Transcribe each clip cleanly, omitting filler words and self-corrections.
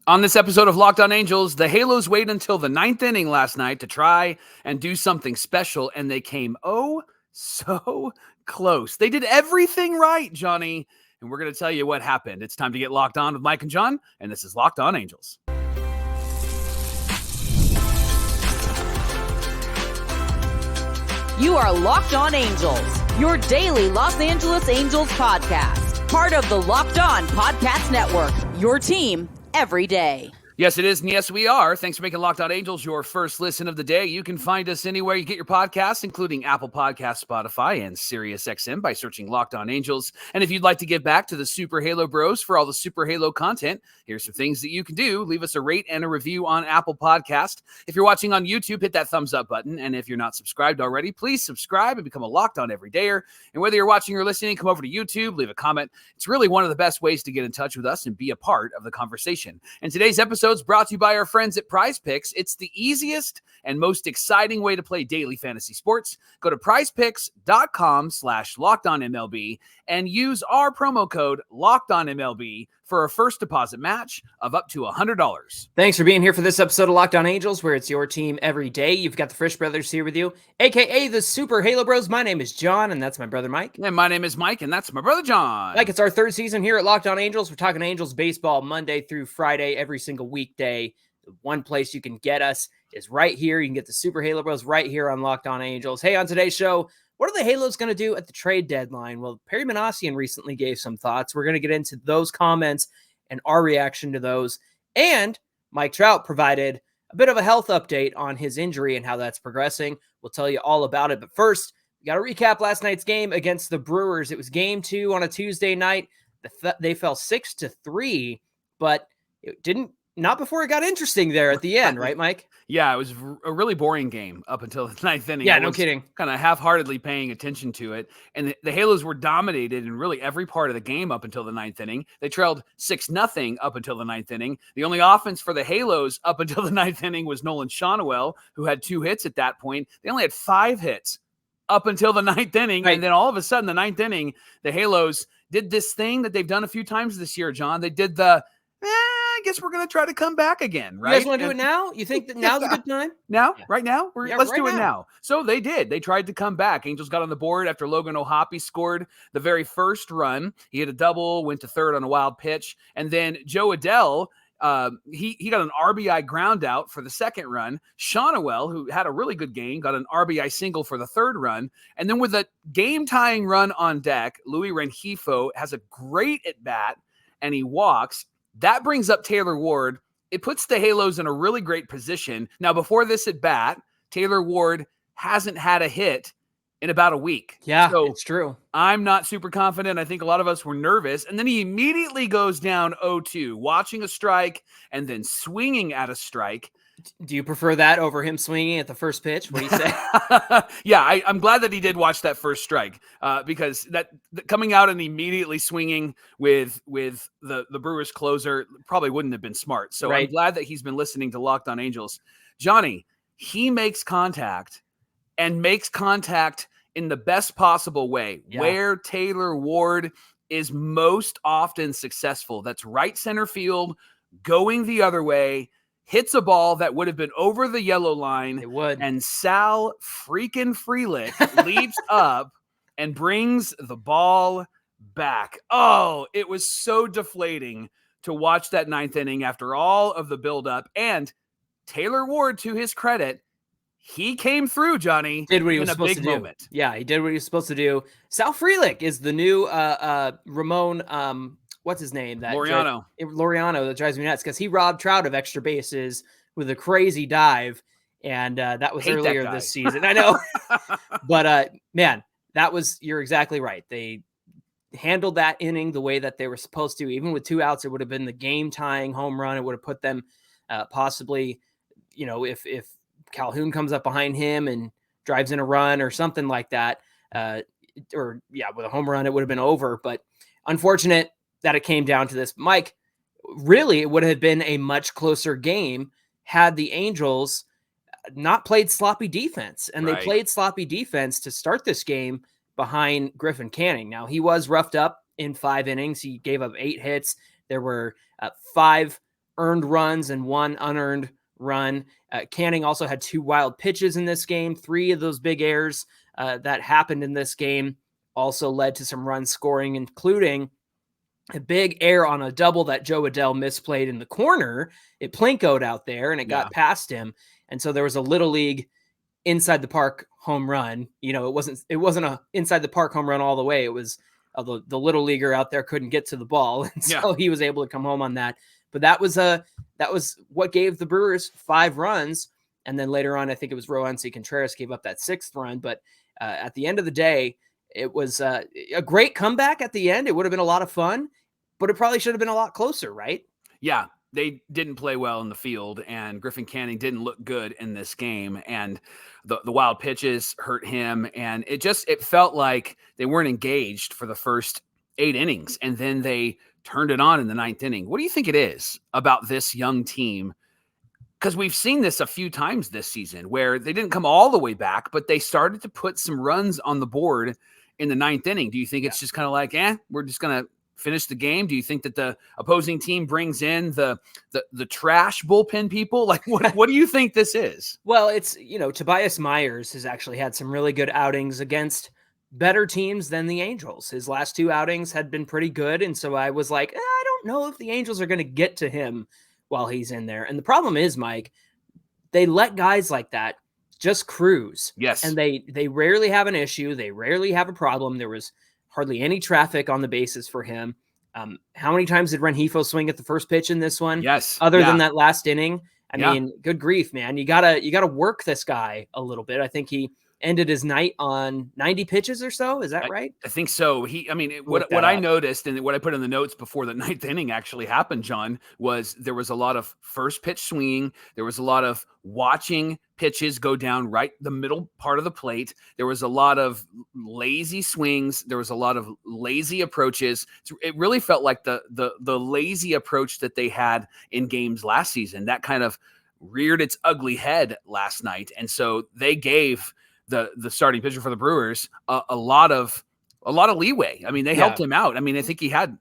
On this episode of Locked On Angels, the Halos waited until the ninth inning last night to try and do something special, and they came so close. They did everything right, Johnny, and we're going to tell you what happened. It's time to get locked on with Mike and John, and this is Locked On Angels. You are Locked On Angels, your daily Los Angeles Angels podcast. Part of the Locked On Podcast Network, your team every day. Yes, it is, and yes, we are. Thanks for making Locked On Angels your first listen of the day. You can find us anywhere you get your podcasts, including Apple Podcasts, Spotify, and SiriusXM by searching Locked On Angels. And if you'd like to give back to the Super Halo Bros for all the Super Halo content, here's some things that you can do. Leave us a rate and a review on Apple Podcast. If you're watching on YouTube, hit that thumbs up button. And if you're not subscribed already, please subscribe and become a Locked On Everydayer. And whether you're watching or listening, come over to YouTube, leave a comment. It's really one of the best ways to get in touch with us and be a part of the conversation. And today's episode is brought to you by our friends at Prize Picks. It's the easiest and most exciting way to play daily fantasy sports. Go to prizepicks.com/LockedOnMLB and use our promo code LockedOnMLB for a first deposit match of up to $100. Thanks for being here for this episode of Locked On Angels, where it's your team every day. You've got the Frisch Brothers here with you, a.k.a. the Super Halo Bros. My name is John, and that's my brother Mike. And my name is Mike, and that's my brother John. Mike, it's our third season here at Locked On Angels. We're talking Angels baseball Monday through Friday, every single weekday. The one place you can get us is right here. You can get the Super Halo Bros right here on Locked On Angels. Hey, on today's show, what are the Halos going to do at the trade deadline? Well, Perry Minasian recently gave some thoughts. We're going to get into those comments and our reaction to those. And Mike Trout provided a bit of a health update on his injury and how that's progressing. We'll tell you all about it. But first, we got to recap last night's game against the Brewers. It was game 2 on a Tuesday night. They fell 6-3, but it didn't. Not before it got interesting there at the end, right, Mike? Yeah, it was a really boring game up until the ninth inning. Yeah, no kidding. Kind of half-heartedly paying attention to it. And the Halos were dominated in really every part of the game up until the ninth inning. They trailed 6-0 up until the ninth inning. The only offense for the Halos up until the ninth inning was Nolan Shonowell, who had 2 hits at that point. They only had 5 hits up until the ninth inning. Right. And then all of a sudden, the ninth inning, the Halos did this thing that they've done a few times this year, John. They did I guess we're going to try to come back again, right? You guys want to do it now? You think that now's a good time? Now? Yeah. Right now? Let's do it now. So they did. They tried to come back. Angels got on the board after Logan O'Hoppe scored the very first run. He hit a double, went to third on a wild pitch. And then Jo Adell, he got an RBI ground out for the second run. Shonowell, who had a really good game, got an RBI single for the third run. And then with a game-tying run on deck, Luis Rengifo has a great at-bat, and he walks. That brings up Taylor Ward. It puts the Halos in a really great position. Now, before this at bat, Taylor Ward hasn't had a hit in about a week. Yeah, so it's true. I'm not super confident. I think a lot of us were nervous. And then he immediately goes down 0-2, watching a strike and then swinging at a strike. Do you prefer that over him swinging at the first pitch? What do you say? Yeah, I'm glad that he did watch that first strike because that coming out and immediately swinging with the Brewers closer probably wouldn't have been smart. So right. I'm glad that he's been listening to Locked On Angels. Johnny, he makes contact and makes contact in the best possible way, where Taylor Ward is most often successful. That's right center field, going the other way. Hits a ball that would have been over the yellow line. It would. And Sal Frelick leaps up and brings the ball back. Oh, it was so deflating to watch that ninth inning after all of the buildup. And Taylor Ward, to his credit, he came through, Johnny. Did what he was supposed to do. Moment. Yeah, he did what he was supposed to do. Sal Frelick is the new Ramon what's his name? Laureano. That drives me nuts because he robbed Trout of extra bases with a crazy dive, and that was earlier this season. I know, but man, you're exactly right. They handled that inning the way that they were supposed to. Even with 2 outs, it would have been the game-tying home run. It would have put them possibly, if Calhoun comes up behind him and drives in a run or something like that, with a home run, it would have been over. But unfortunate that it came down to this. Mike, really, it would have been a much closer game had the Angels not played sloppy defense. And They played sloppy defense to start this game behind Griffin Canning. Now, he was roughed up in 5 innings. He gave up 8 hits. There were 5 earned runs and 1 unearned run. Canning also had 2 wild pitches in this game. 3 of those big errors that happened in this game also led to some run scoring, including a big error on a double that Jo Adell misplayed in the corner. It plinkoed out there and it got past him. And so there was a little league inside the park home run. It wasn't a inside the park home run all the way. It was the little leaguer out there couldn't get to the ball. And so he was able to come home on that. But that was what gave the Brewers 5 runs. And then later on, I think it was Roansy Contreras gave up that 6th run. But at the end of the day, it was a great comeback at the end. It would have been a lot of fun, but it probably should have been a lot closer, right? Yeah, they didn't play well in the field, and Griffin Canning didn't look good in this game, and the wild pitches hurt him, and it felt like they weren't engaged for the first 8 innings, and then they turned it on in the 9th inning. What do you think it is about this young team? Because we've seen this a few times this season where they didn't come all the way back, but they started to put some runs on the board in the 9th inning. Do you think it's just kind of like, we're just going to finish the game? Do you think that the opposing team brings in the trash bullpen people? Like, what do you think this is? Well, it's, Tobias Myers has actually had some really good outings against better teams than the Angels. His last 2 outings had been pretty good. And so I was like, I don't know if the Angels are going to get to him while he's in there. And the problem is, Mike, they let guys like that just cruise. Yes. And they rarely have an issue. They rarely have a problem. There was hardly any traffic on the bases for him. How many times did Rengifo swing at the first pitch in this one? Yes. Other than that last inning. I mean, good grief, man. You gotta work this guy a little bit. I think he ended his night on 90 pitches or so. Is that right? I think so. What I noticed and what I put in the notes before the 9th inning actually happened, John, was there was a lot of first pitch swinging. There was a lot of watching pitches go down right the middle part of the plate. There was a lot of lazy swings. There was a lot of lazy approaches. It really felt like the lazy approach that they had in games last season that kind of reared its ugly head last night. And so they gave the starting pitcher for the Brewers a lot of leeway. I mean, they helped him out. I mean, I think he had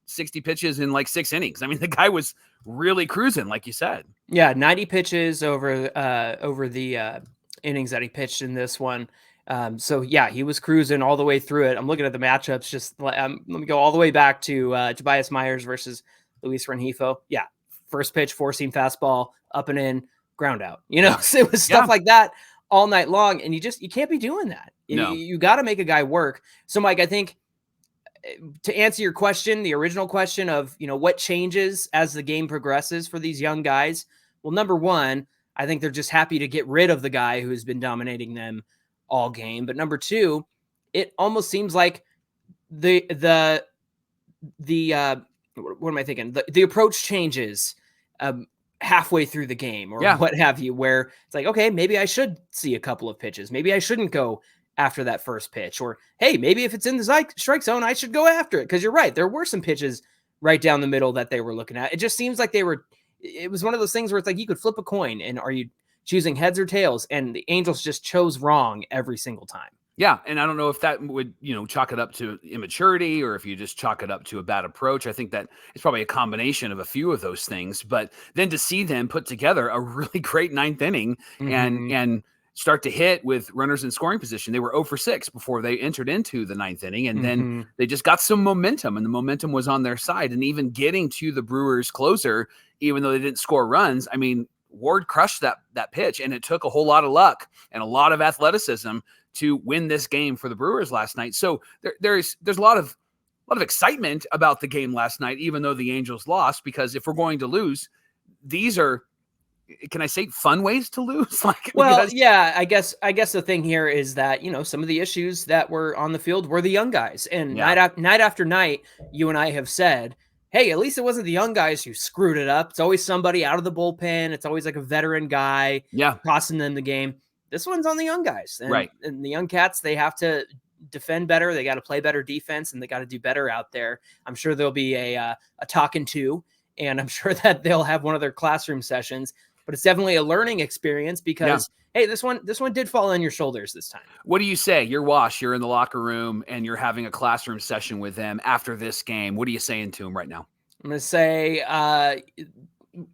60 pitches in like 6 innings. I mean, the guy was really cruising, like you said. Yeah, 90 pitches over the innings that he pitched in this one. So yeah, he was cruising all the way through it. I'm looking at the matchups. Just let me go all the way back to Tobias Myers versus Luis Rengifo. Yeah, first pitch, 4-seam fastball, up and in, ground out. So it was stuff like that all night long, and you can't be doing that. You got to make a guy work. So Mike, I think to answer your question, the original question of, what changes as the game progresses for these young guys? Well, number one, I think they're just happy to get rid of the guy who's been dominating them all game. But number two, it almost seems like the what am I thinking? The approach changes halfway through the game or what have you, where it's like, okay, maybe I should see a couple of pitches. Maybe I shouldn't go after that first pitch, or, hey, maybe if it's in the strike zone, I should go after it. Cause you're right. There were some pitches right down the middle that they were looking at. It just seems like it was one of those things where it's like, you could flip a coin and are you choosing heads or tails? And the Angels just chose wrong every single time. Yeah, and I don't know if that would, chalk it up to immaturity or if you just chalk it up to a bad approach. I think that it's probably a combination of a few of those things. But then to see them put together a really great 9th inning and start to hit with runners in scoring position. They were 0 for 6 before they entered into the 9th inning, and then they just got some momentum, and the momentum was on their side. And even getting to the Brewers closer, even though they didn't score runs, I mean, Ward crushed that pitch, and it took a whole lot of luck and a lot of athleticism to win this game for the Brewers last night. So there's a lot of excitement about the game last night, even though the Angels lost, because if we're going to lose, these are, can I say, fun ways to lose? I guess the thing here is that, some of the issues that were on the field were the young guys, and night after night, you and I have said, hey, at least it wasn't the young guys who screwed it up. It's always somebody out of the bullpen. It's always like a veteran guy costing them the game. This one's on the young guys, and the young cats, they have to defend better. They got to play better defense, and they got to do better out there. I'm sure there'll be a talking to, and I'm sure that they'll have one of their classroom sessions, but it's definitely a learning experience because, hey, this one did fall on your shoulders this time. What do you say? You're in the locker room and you're having a classroom session with them after this game. What are you saying to them right now? I'm going to say,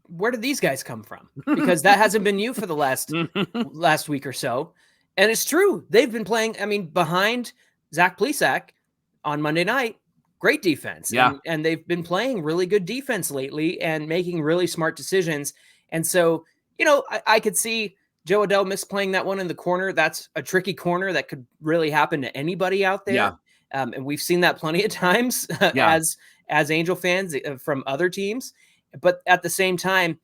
where did these guys come from? Because that hasn't been you for the last week or so. And it's true. They've been playing, behind Zach Plesac on Monday night, great defense. Yeah. And they've been playing really good defense lately and making really smart decisions. And so, I could see Jo Adell misplaying that one in the corner. That's a tricky corner that could really happen to anybody out there. Yeah. And we've seen that plenty of times as Angel fans from other teams. But at the same time,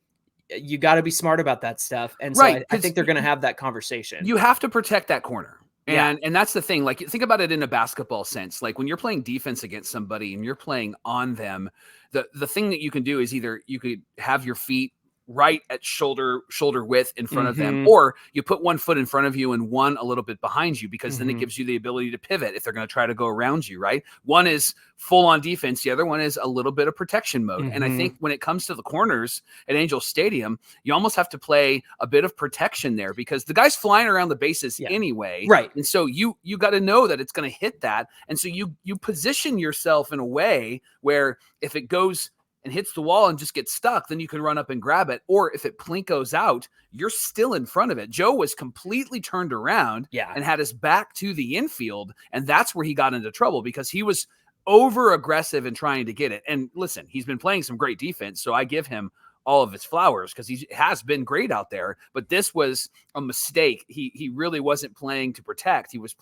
you got to be smart about that stuff. And so I think they're going to have that conversation. You have to protect that corner. And that's the thing. Like, think about it in a basketball sense. Like, when you're playing defense against somebody and you're playing on them, the thing that you can do is either you could have your feet right at shoulder width in front of them, or you put one foot in front of you and one a little bit behind you, because then it gives you the ability to pivot if they're going to try to go around you, right? One is full on defense. The other one is a little bit of protection mode. And I think when it comes to the corners at Angel Stadium, you almost have to play a bit of protection there, because the guy's flying around the bases anyway. Right. And so you got to know that it's going to hit that. And so you position yourself in a way where if it goes and hits the wall and just gets stuck, then you can run up and grab it. Or if it plinkos out, you're still in front of it. Joe was completely turned around and had his back to the infield. And that's where he got into trouble, because he was over aggressive in trying to get it. And listen, he's been playing some great defense, so I give him all of his flowers, because he has been great out there. But this was a mistake. He really wasn't playing to protect. He was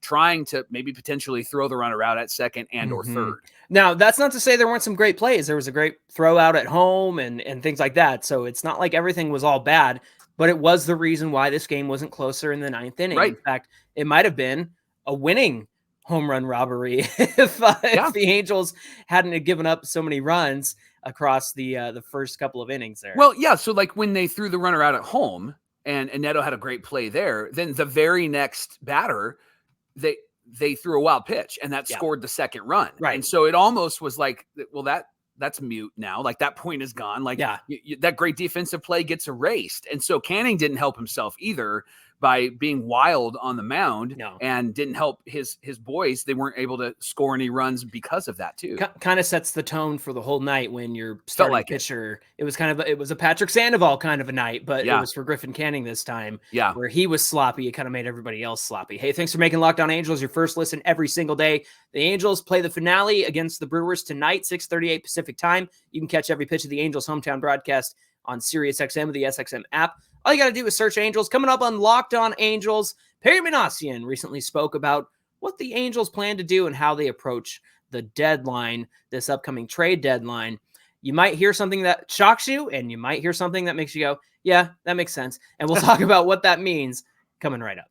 trying to maybe potentially throw the runner out at second and or third. Now, that's not to say there weren't some great plays. There was a great throw out at home and things like that. So it's not like everything was all bad, but it was the reason why this game wasn't closer in the ninth inning. Right. In fact, it might have been a winning home run robbery if the Angels hadn't given up so many runs across the first couple of innings there. Well, yeah. So like when they threw the runner out at home and Neto had a great play there, then the very next batter, they threw a wild pitch and that scored the second run. Right. And so it almost was like, well, that's mute now. Like, that point is gone. Like, that great defensive play gets erased. And so Canning didn't help himself either by being wild on the mound and didn't help his boys. They weren't able to score any runs because of that too. Kind of sets the tone for the whole night when you're starting pitcher. It was it was a Patrick Sandoval kind of a night, but it was for Griffin Canning this time. Yeah. Where he was sloppy. It kind of made everybody else sloppy. Hey, thanks for making Locked On Angels your first listen every single day. The Angels play the finale against the Brewers tonight, 6:38 Pacific time. You can catch every pitch of the Angels hometown broadcast on SiriusXM with the SXM app. All you got to do is search Angels. Coming up on Locked On Angels, Perry Minasian recently spoke about what the Angels plan to do and how they approach the deadline, this upcoming trade deadline. You might hear something that shocks you, and you might hear something that makes you go, yeah, that makes sense. And we'll talk about what that means coming right up.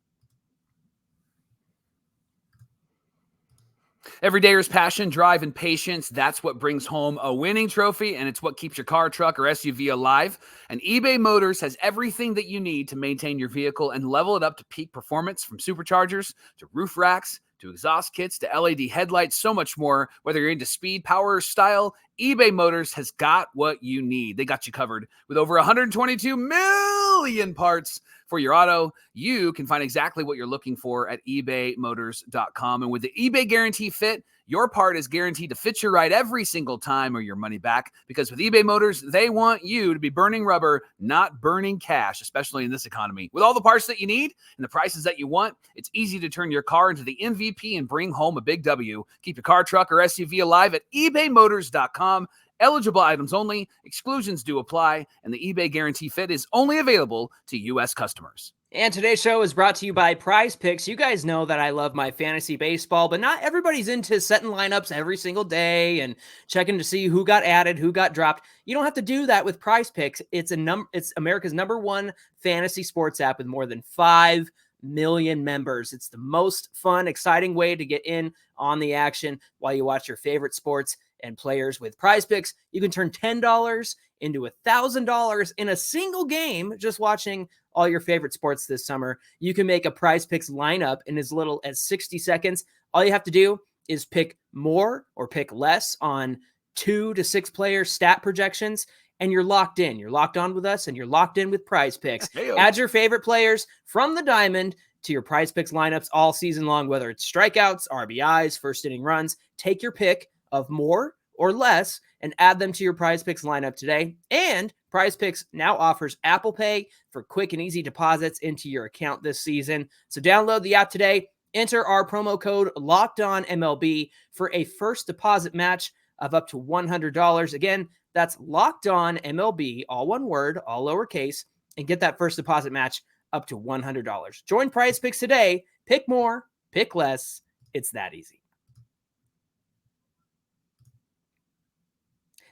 Every day is passion, drive, and patience. That's what brings home a winning trophy, and it's what keeps your car, truck, or SUV alive. And eBay Motors has everything that you need to maintain your vehicle and level it up to peak performance, from superchargers to roof racks to exhaust kits to LED headlights, so much more. Whether you're into speed, power, or style, eBay Motors has got what you need. They got you covered with over 122 million parts for your auto. You can find exactly what you're looking for at ebaymotors.com. And with the eBay Guarantee Fit, your part is guaranteed to fit your ride every single time or your money back. Because with eBay Motors, they want you to be burning rubber, not burning cash, especially in this economy. With all the parts that you need and the prices that you want, it's easy to turn your car into the MVP and bring home a big W. Keep your car, truck, or SUV alive at ebaymotors.com. Eligible items only. Exclusions do apply, and the eBay Guarantee Fit is only available to U.S. customers. And today's show is brought to you by Prize Picks. You guys know that I love my fantasy baseball, but not everybody's into setting lineups every single day and checking to see who got added, who got dropped. You don't have to do that with Prize Picks. It's America's #1 fantasy sports app with more than 5 million members. It's the most fun, exciting way to get in on the action while you watch your favorite sports and players. With Prize Picks, you can turn $10 into $1,000 in a single game just watching all your favorite sports this summer. You can make a Prize Picks lineup in as little as 60 seconds. All you have to do is pick more or pick less on 2 to 6 player stat projections, and you're locked in. You're locked on with us, and you're locked in with Prize Picks. Hey-o. Add your favorite players from the diamond to your Prize Picks lineups all season long, whether it's strikeouts, RBIs, first inning runs. Take your pick of more or less and add them to your Prize Picks lineup today. And Prize Picks now offers Apple Pay for quick and easy deposits into your account this season. So download the app today, enter our promo code LOCKEDONMLB for a first deposit match of up to $100. Again, that's LOCKEDONMLB, all one word, all lowercase, and get that first deposit match up to $100. Join Prize Picks today. Pick more, pick less. It's that easy.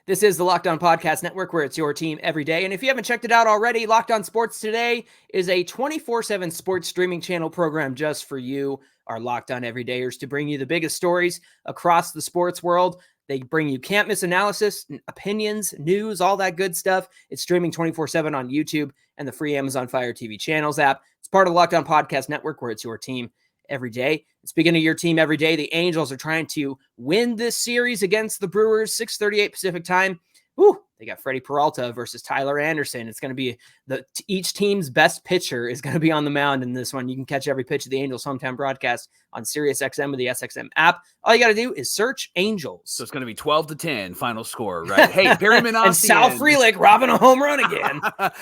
This is the Locked On Podcast Network, where it's your team every day. And if you haven't checked it out already, Locked On Sports Today is a 24/7 sports streaming channel program just for you, our Locked On Everydayers, to bring you the biggest stories across the sports world. They bring you can't miss analysis, opinions, news, all that good stuff. It's streaming 24/7 on YouTube and the free Amazon Fire TV channels app. It's part of the Locked On Podcast Network, where it's your team every day. Speaking of your team every day, the Angels are trying to win this series against the Brewers, 6:38 Pacific time. Woo, they got Freddie Peralta versus Tyler Anderson. It's going to be each team's best pitcher is going to be on the mound in this one. You can catch every pitch of the Angels hometown broadcast on SiriusXM with the SXM app. All you got to do is search Angels. So it's going to be 12-10 final score, right? Hey, Perry Minasian. And Sal Frelick robbing a home run again.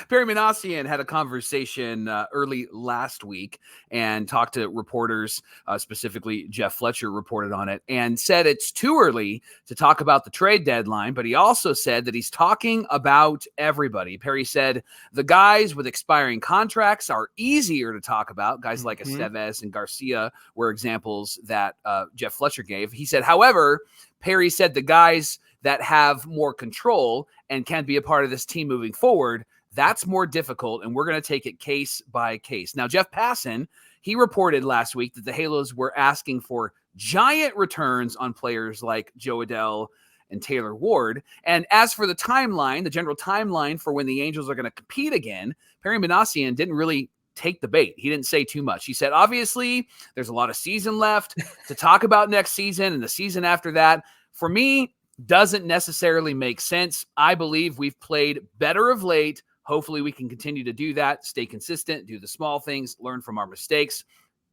Perry Minasian had a conversation early last week and talked to reporters, specifically Jeff Fletcher reported on it, and said it's too early to talk about the trade deadline, but he also said that he's talking about everybody. Perry said the guys with expiring contracts are easier to talk about. Guys like Estevez and Garcia were examples that Jeff Fletcher gave. He said, however, Perry said the guys that have more control and can be a part of this team moving forward, that's more difficult, and we're going to take it case by case. Now, Jeff Passan, he reported last week that the Halos were asking for giant returns on players like Jo Adell and Taylor Ward. And as for the timeline, the general timeline for when the Angels are going to compete again, Perry Minasian didn't really take the bait. He didn't say too much. He said, obviously, there's a lot of season left to talk about next season and the season after that. For me, doesn't necessarily make sense. I believe we've played better of late. Hopefully we can continue to do that, stay consistent, do the small things, learn from our mistakes.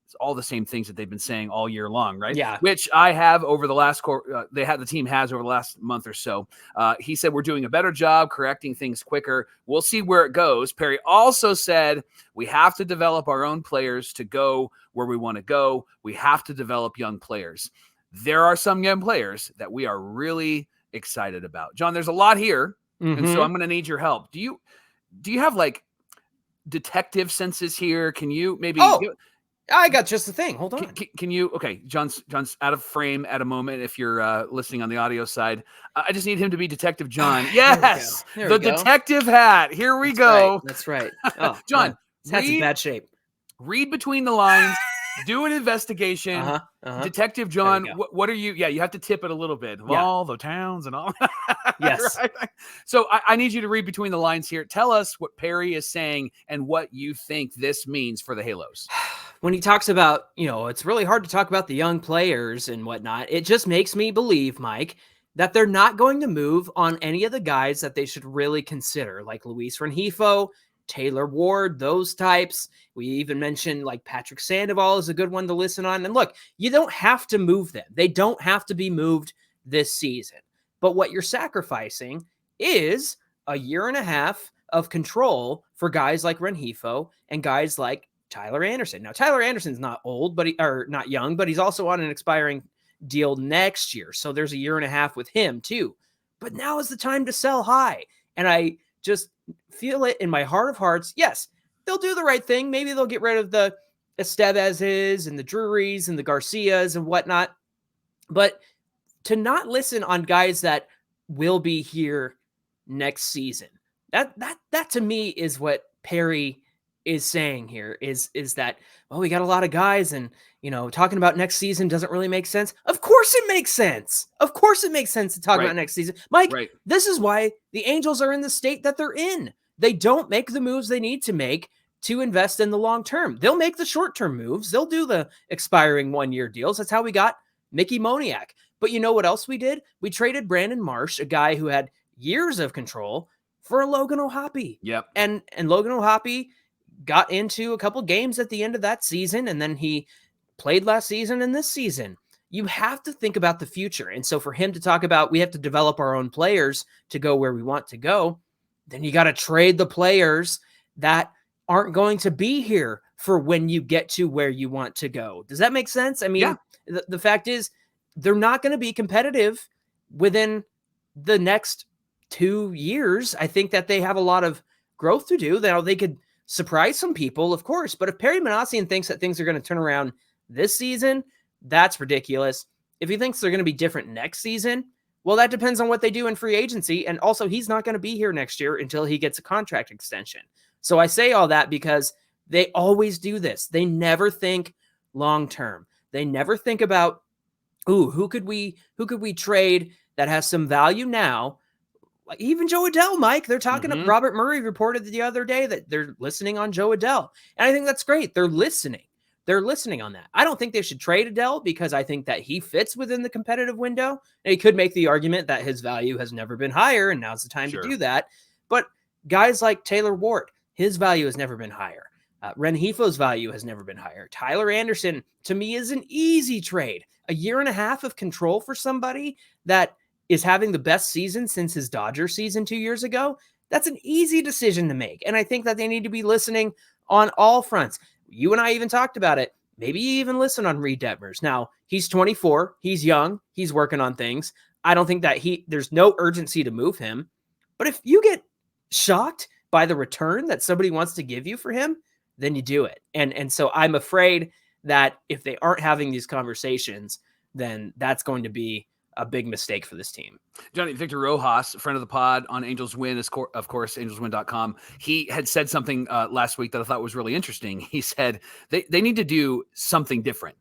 It's all the same things that they've been saying all year long, right? Yeah. Which I have over the last the team has over the last month or so. He said we're doing a better job correcting things quicker. We'll see where it goes. Perry also said we have to develop our own players to go where we want to go. We have to develop young players. There are some young players that we are really excited about. John, there's a lot here, and so I'm going to need your help. Do you have like detective senses here? Can you maybe? I got just the thing. Hold on. Can you? Okay, John's out of frame at a moment. If you're listening on the audio side, I just need him to be Detective John. Yes, the detective hat. Here we go. That's right. Oh, John, his hat's in bad shape. Read between the lines. Do an investigation. Detective John, what are you? Yeah, you have to tip it a little bit. Of all the towns and all. Yes. Right? So I need you to read between the lines here. Tell us what Perry is saying and what you think this means for the Halos. When he talks about, it's really hard to talk about the young players and whatnot. It just makes me believe, Mike, that they're not going to move on any of the guys that they should really consider, like Luis Rengifo, Taylor Ward, those types. We even mentioned like Patrick Sandoval is a good one to listen on. And look, you don't have to move them. They don't have to be moved this season. But what you're sacrificing is a year and a half of control for guys like Rengifo and guys like Tyler Anderson. Now, Tyler Anderson's not old, not young, but he's also on an expiring deal next year. So there's a year and a half with him too. But now is the time to sell high. And I just feel it in my heart of hearts. Yes, they'll do the right thing. Maybe they'll get rid of the Estevezes and the Drurys and the Garcias and whatnot. But to not listen on guys that will be here next season, that to me is what Perry is saying here is that, well, we got a lot of guys and, talking about next season doesn't really make sense. Of course it makes sense. Of course it makes sense to talk about next season. Mike, This is why the Angels are in the state that they're in. They don't make the moves they need to make to invest in the long term. They'll make the short-term moves. They'll do the expiring one-year deals. That's how we got Mickey Moniak. But you know what else we did? We traded Brandon Marsh, a guy who had years of control, for Logan O'Hoppe. Yep. And Logan O'Hoppe got into a couple games at the end of that season, and then he played last season and this season. you have to think about the future. And so for him to talk about, we have to develop our own players to go where we want to go, then you got to trade the players that aren't going to be here for when you get to where you want to go. Does that make sense? I mean, the fact is they're not going to be competitive within the next 2 years. I think that they have a lot of growth to do. Now they could surprise some people, of course, but if Perry Minasian thinks that things are going to turn around this season, that's ridiculous. If he thinks they're going to be different next season, well, that depends on what they do in free agency. And also, he's not going to be here next year until he gets a contract extension. So I say all that because they always do this. They never think long term. They never think about, who could we trade that has some value now? Like even Jo Adell, Mike, they're talking to Robert Murray reported the other day that they're listening on Jo Adell. And I think that's great. They're listening. They're listening on that. I don't think they should trade Adell because I think that he fits within the competitive window. And he could make the argument that his value has never been higher, and now's the time to do that. But guys like Taylor Ward, his value has never been higher. Renhefo's value has never been higher. Tyler Anderson, to me, is an easy trade. A year and a half of control for somebody that is having the best season since his Dodger season 2 years ago. That's an easy decision to make. And I think that they need to be listening on all fronts. You and I even talked about it. Maybe you even listen on Reed Detmers. Now, he's 24. He's young. He's working on things. I don't think that there's no urgency to move him. But if you get shocked by the return that somebody wants to give you for him, then you do it. And so I'm afraid that if they aren't having these conversations, then that's going to be a big mistake for this team. Johnny, Victor Rojas, friend of the pod on Angels Win, of course, angelswin.com. He had said something last week that I thought was really interesting. He said they need to do something different,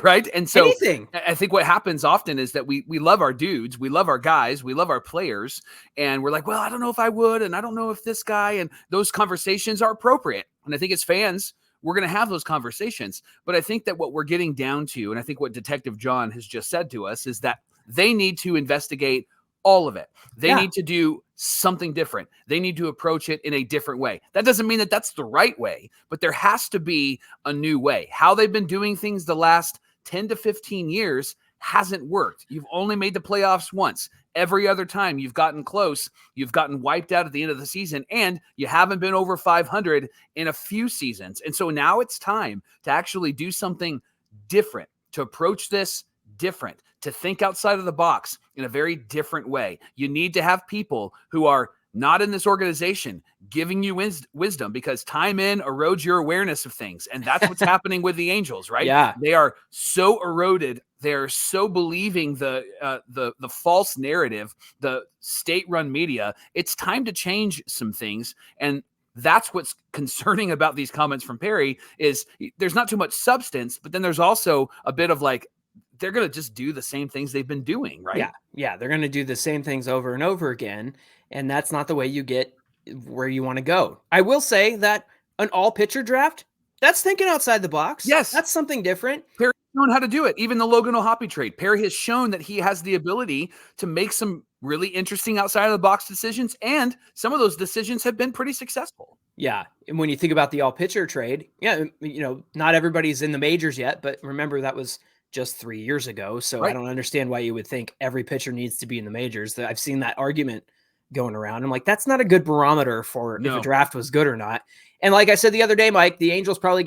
right? And so I think what happens often is that we love our dudes, we love our guys, we love our players, and we're like, well, I don't know if I would, and I don't know if this guy, and those conversations are appropriate. And I think as fans, we're going to have those conversations. But I think that what we're getting down to, and I think what Detective John has just said to us, is that they need to investigate all of it. They need to do something different. They need to approach it in a different way. That doesn't mean that that's the right way, but there has to be a new way. How they've been doing things the last 10 to 15 years hasn't worked. You've only made the playoffs once. Every other time you've gotten close, you've gotten wiped out at the end of the season, and you haven't been over 500 in a few seasons. And so now it's time to actually do something different, to approach this different, to think outside of the box in a very different way. You need to have people who are not in this organization giving you wisdom, because time in erodes your awareness of things. And that's what's happening with the Angels, right? Yeah. They are so eroded. They're so believing the false narrative, the state-run media. It's time to change some things. And that's what's concerning about these comments from Perry is there's not too much substance, but then there's also a bit of like, they're going to just do the same things they've been doing, right? Yeah. They're going to do the same things over and over again. And that's not the way you get where you want to go. I will say that an all pitcher draft, that's thinking outside the box. Yes. That's something different. Perry's shown how to do it. Even the Logan O'Hoppe trade. Perry has shown that he has the ability to make some really interesting outside of the box decisions. And some of those decisions have been pretty successful. Yeah. And when you think about the all pitcher trade, not everybody's in the majors yet, but remember that was just 3 years ago. So right. I don't understand why you would think every pitcher needs to be in the majors. I've seen that argument going around. I'm like, that's not a good barometer for if a draft was good or not. And like I said the other day, Mike, the Angels probably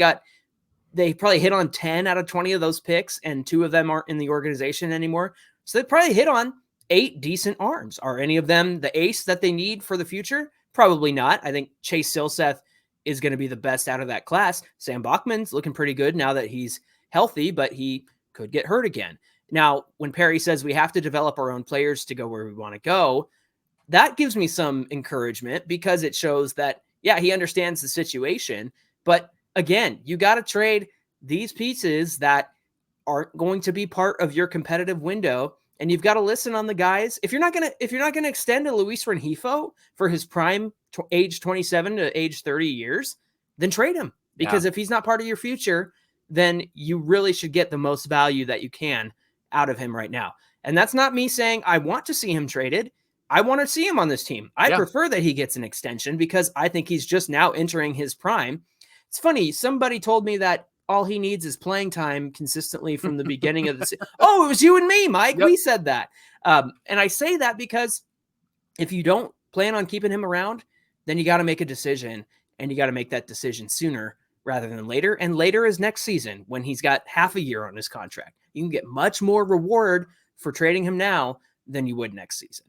hit on 10 out of 20 of those picks, and 2 of them aren't in the organization anymore. So they probably hit on 8 decent arms. Are any of them the ace that they need for the future? Probably not. I think Chase Silseth is going to be the best out of that class. Sam Bachman's looking pretty good now that he's healthy, but he could get hurt again. Now, when Perry says we have to develop our own players to go where we want to go, that gives me some encouragement, because it shows that, he understands the situation. But again, you got to trade these pieces that aren't going to be part of your competitive window. And you've got to listen on the guys. If you're not going to extend a Luis Rengifo for his prime age 27 to age 30 years, then trade him, because if he's not part of your future, then you really should get the most value that you can out of him right now. And that's not me saying I want to see him traded. I want to see him on this team. I prefer that he gets an extension, because I think he's just now entering his prime. It's funny. Somebody told me that all he needs is playing time consistently from the beginning of the season. Oh, it was you and me, Mike. Yep. We said that. And I say that because if you don't plan on keeping him around, then you got to make a decision, and you got to make that decision sooner rather than later. And later is next season when he's got half a year on his contract. You can get much more reward for trading him now than you would next season.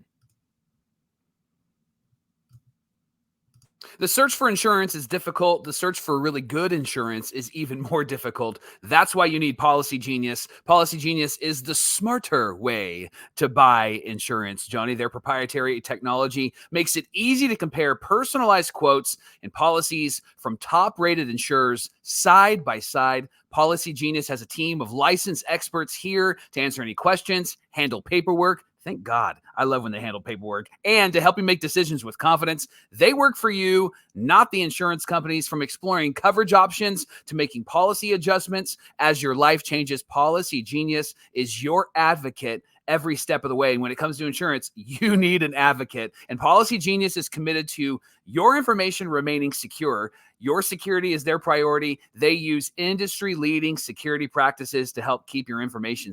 The search for insurance is difficult. The search for really good insurance is even more difficult. That's why you need Policy Genius. Policy Genius is the smarter way to buy insurance, Johnny. Their proprietary technology makes it easy to compare personalized quotes and policies from top-rated insurers side by side. Policy Genius has a team of licensed experts here to answer any questions, handle paperwork. Thank God. I love when they handle paperwork. And to help you make decisions with confidence, they work for you, not the insurance companies. From exploring coverage options to making policy adjustments as your life changes, Policy Genius is your advocate every step of the way. And when it comes to insurance, you need an advocate. And Policy Genius is committed to your information remaining secure. Your security is their priority. They use industry-leading security practices to help keep your information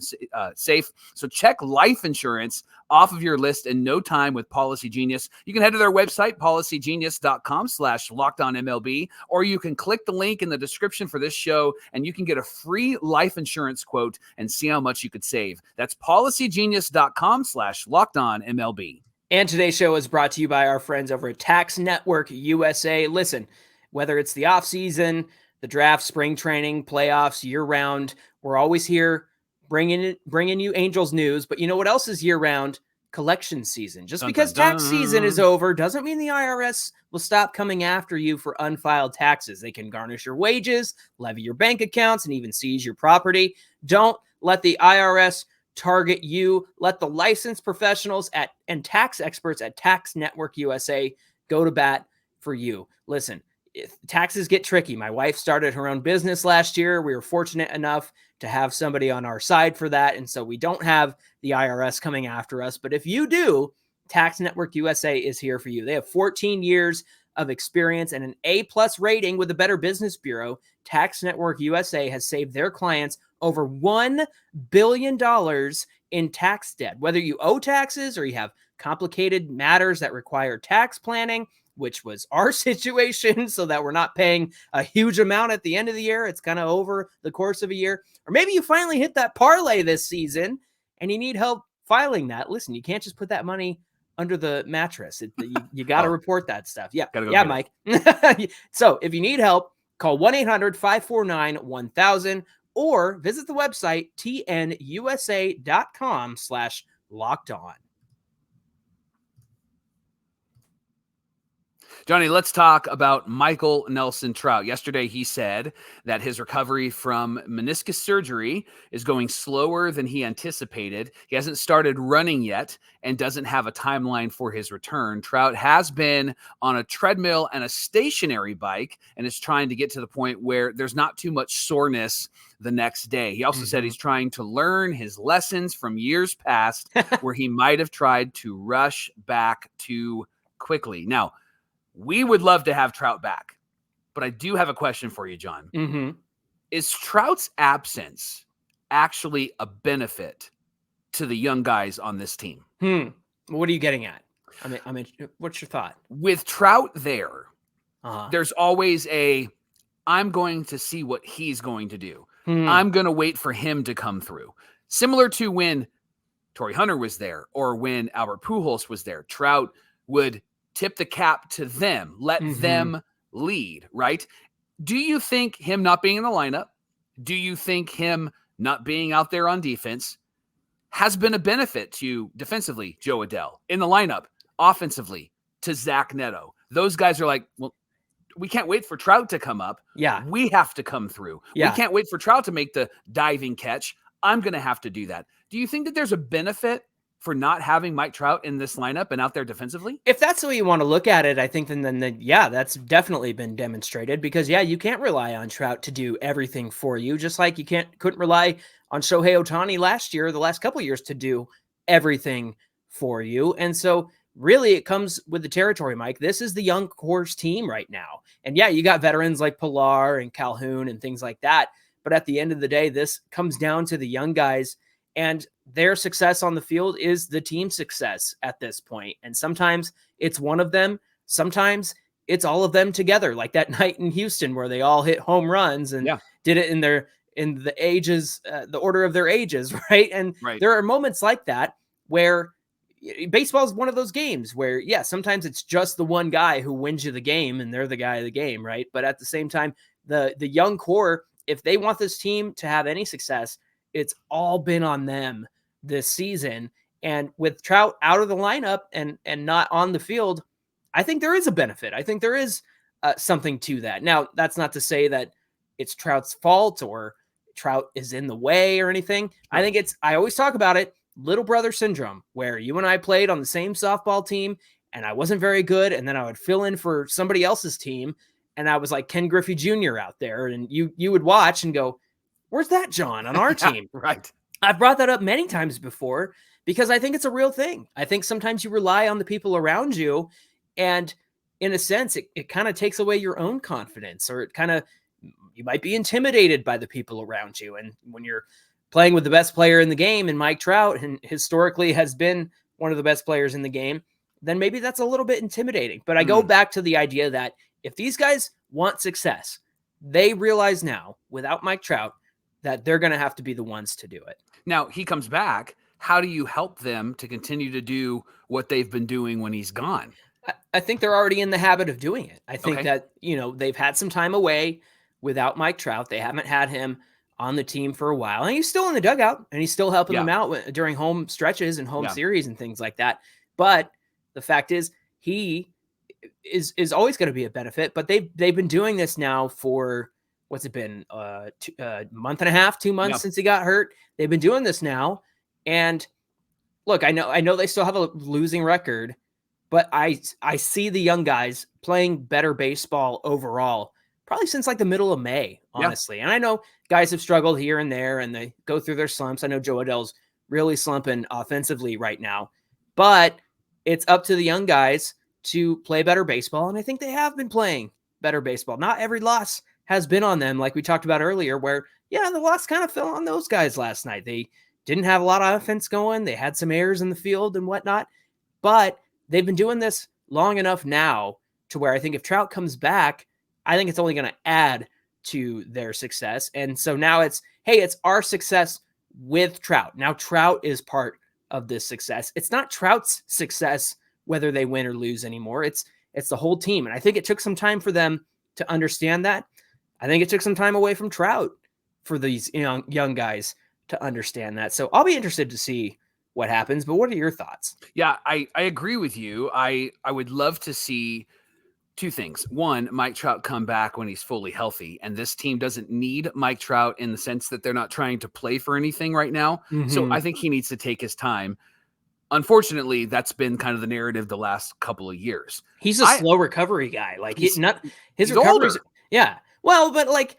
safe. So check life insurance off of your list in no time with Policy Genius. You can head to their website, policygenius.com/lockedonmlb, or you can click the link in the description for this show, and you can get a free life insurance quote and see how much you could save. That's policygenius.com/lockedonmlb. And today's show is brought to you by our friends over at Tax Network USA. Listen, whether it's the offseason, the draft, spring training, playoffs, year-round, we're always here bringing you Angels news. But you know what else is year-round? Collection season. Just because tax season is over doesn't mean the IRS will stop coming after you for unfiled taxes. They can garnish your wages, levy your bank accounts, and even seize your property. Don't let the IRS target you. Let the licensed professionals and tax experts at Tax Network USA go to bat for you. Listen, if taxes get tricky. My wife started her own business last year. We were fortunate enough to have somebody on our side for that. And so we don't have the IRS coming after us. But if you do, Tax Network USA is here for you. They have 14 years of experience and an A+ rating with the Better Business Bureau. Tax Network USA has saved their clients over $1 billion in tax debt. Whether you owe taxes or you have complicated matters that require tax planning, which was our situation, so that we're not paying a huge amount at the end of the year. It's kind of over the course of a year. Or maybe you finally hit that parlay this season and you need help filing that. Listen, you can't just put that money under the mattress. You got to report that stuff. Yeah, Mike. So if you need help, call 1-800-549-1000 or visit the website tnusa.com/lockedon. Johnny, let's talk about Michael Nelson Trout. Yesterday, he said that his recovery from meniscus surgery is going slower than he anticipated. He hasn't started running yet and doesn't have a timeline for his return. Trout has been on a treadmill and a stationary bike and is trying to get to the point where there's not too much soreness the next day. He also said he's trying to learn his lessons from years past where he might have tried to rush back too quickly. Now, we would love to have Trout back, but I do have a question for you, John. Is Trout's absence actually a benefit to the young guys on this team? What are you getting at? I mean, what's your thought? With Trout there, there's always I'm going to see what he's going to do. I'm going to wait for him to come through. Similar to when Torrey Hunter was there or when Albert Pujols was there. Trout would tip the cap to them, let them lead, right? Do you think him not being in the lineup, do you think him not being out there on defense has been a benefit to defensively Jo Adell, in the lineup, offensively to Zach Neto? Those guys are like, well, we can't wait for Trout to come up. Yeah. We have to come through. Yeah. We can't wait for Trout to make the diving catch. I'm going to have to do that. Do you think that there's a benefit for not having Mike Trout in this lineup and out there defensively? If that's the way you want to look at it, I think then yeah, that's definitely been demonstrated because you can't rely on Trout to do everything for you, just like you couldn't rely on Shohei Ohtani the last couple of years to do everything for you. And so really it comes with the territory, Mike. This is the young core's team right now. And yeah, you got veterans like Pilar and Calhoun and things like that. But at the end of the day, this comes down to the young guys, and their success on the field is the team success at this point. And sometimes it's one of them. Sometimes it's all of them together, like that night in Houston where they all hit home runs and did it in the ages, the order of their ages, right? And there are moments like that where baseball is one of those games where, sometimes it's just the one guy who wins you the game and they're the guy of the game, right? But at the same time, the young core, if they want this team to have any success, it's all been on them this season. And with Trout out of the lineup and not on the field, I think there is a benefit. I think there is something to that. Now, that's not to say that it's Trout's fault or Trout is in the way or anything. I think I always talk about it, little brother syndrome, where you and I played on the same softball team and I wasn't very good. And then I would fill in for somebody else's team. And I was like Ken Griffey Jr. out there. And you would watch and go, where's that John on our team? Right. I've brought that up many times before because I think it's a real thing. I think sometimes you rely on the people around you, and in a sense, it kind of takes away your own confidence, or you might be intimidated by the people around you. And when you're playing with the best player in the game, and Mike Trout, and historically has been one of the best players in the game, then maybe that's a little bit intimidating. But I go back to the idea that if these guys want success, they realize now, without Mike Trout, that they're going to have to be the ones to do it. Now, he comes back. How do you help them to continue to do what they've been doing when he's gone? I think they're already in the habit of doing it. I think that, they've had some time away without Mike Trout. They haven't had him on the team for a while. And he's still in the dugout, and he's still helping them out during home stretches and home series and things like that. But the fact is, he is always going to be a benefit. But they've been doing this now for, what's it been, month and a half, 2 months since he got hurt. They've been doing this now. And look, I know they still have a losing record, but I see the young guys playing better baseball overall, probably since like the middle of May, honestly. And I know guys have struggled here and there, and they go through their slumps. I know Jo Adell's really slumping offensively right now, but it's up to the young guys to play better baseball. And I think they have been playing better baseball. Not every loss has been on them, like we talked about earlier, where, the loss kind of fell on those guys last night. They didn't have a lot of offense going. They had some errors in the field and whatnot, but they've been doing this long enough now to where I think if Trout comes back, I think it's only going to add to their success. And so now it's our success with Trout. Now Trout is part of this success. It's not Trout's success whether they win or lose anymore. It's the whole team. And I think it took some time for them to understand that. I think it took some time away from Trout for these young guys to understand that. So I'll be interested to see what happens, but what are your thoughts? Yeah, I agree with you. I would love to see two things. One, Mike Trout come back when he's fully healthy, and this team doesn't need Mike Trout in the sense that they're not trying to play for anything right now. So I think he needs to take his time. Unfortunately, that's been kind of the narrative the last couple of years. He's a slow recovery guy. Like his recovery. Yeah. Well, but like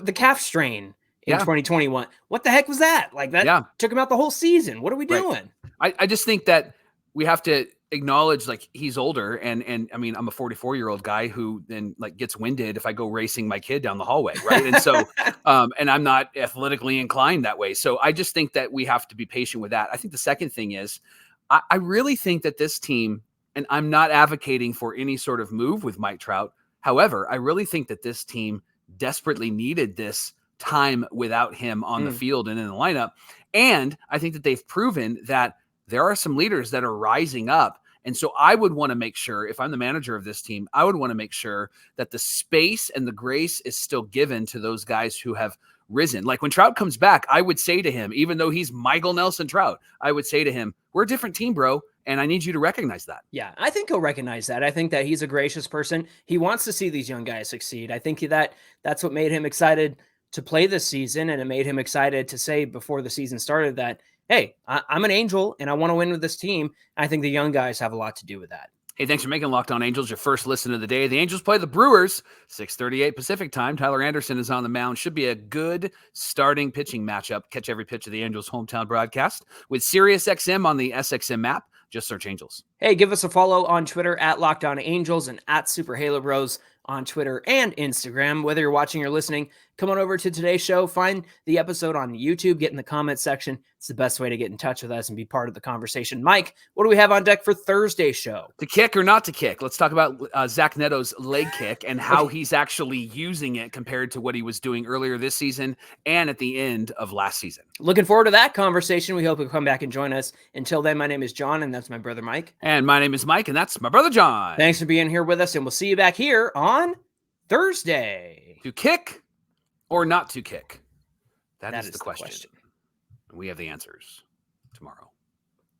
the calf strain in 2021, what the heck was that? Like that took him out the whole season. What are we doing? I just think that we have to acknowledge, like, he's older, and I mean, I'm a 44-year-old guy who then like gets winded if I go racing my kid down the hallway, right? And so and I'm not athletically inclined that way. So I just think that we have to be patient with that. I think the second thing is I really think that this team, and I'm not advocating for any sort of move with Mike Trout. However, I really think that this team desperately needed this time without him on the field and in the lineup. And I think that they've proven that there are some leaders that are rising up. And so I would want to make sure, if I'm the manager of this team, I would want to make sure that the space and the grace is still given to those guys who have risen. Like when Trout comes back, I would say to him, even though he's Michael Nelson Trout, I would say to him, we're a different team, bro. And I need you to recognize that. Yeah, I think he'll recognize that. I think that he's a gracious person. He wants to see these young guys succeed. I think that's what made him excited to play this season. And it made him excited to say before the season started that, hey, I'm an Angel and I want to win with this team. I think the young guys have a lot to do with that. Hey, thanks for making Locked On Angels your first listen of the day. The Angels play the Brewers, 6:38 Pacific time. Tyler Anderson is on the mound. Should be a good starting pitching matchup. Catch every pitch of the Angels' hometown broadcast with SiriusXM on the SXM app. Just search Angels. Hey, give us a follow on Twitter at Locked On Angels and at Super Halo Bros on Twitter and Instagram. Whether you're watching or listening, come on over to today's show, find the episode on YouTube, get in the comment section. It's the best way to get in touch with us and be part of the conversation. Mike, what do we have on deck for Thursday's show? To kick or not to kick? Let's talk about Zach Neto's leg kick and how he's actually using it compared to what he was doing earlier this season and at the end of last season. Looking forward to that conversation. We hope you'll come back and join us. Until then, my name is John, and that's my brother Mike. And my name is Mike, and that's my brother John. Thanks for being here with us, and we'll see you back here on Thursday. To kick or not to kick? That is the question. We have the answers tomorrow.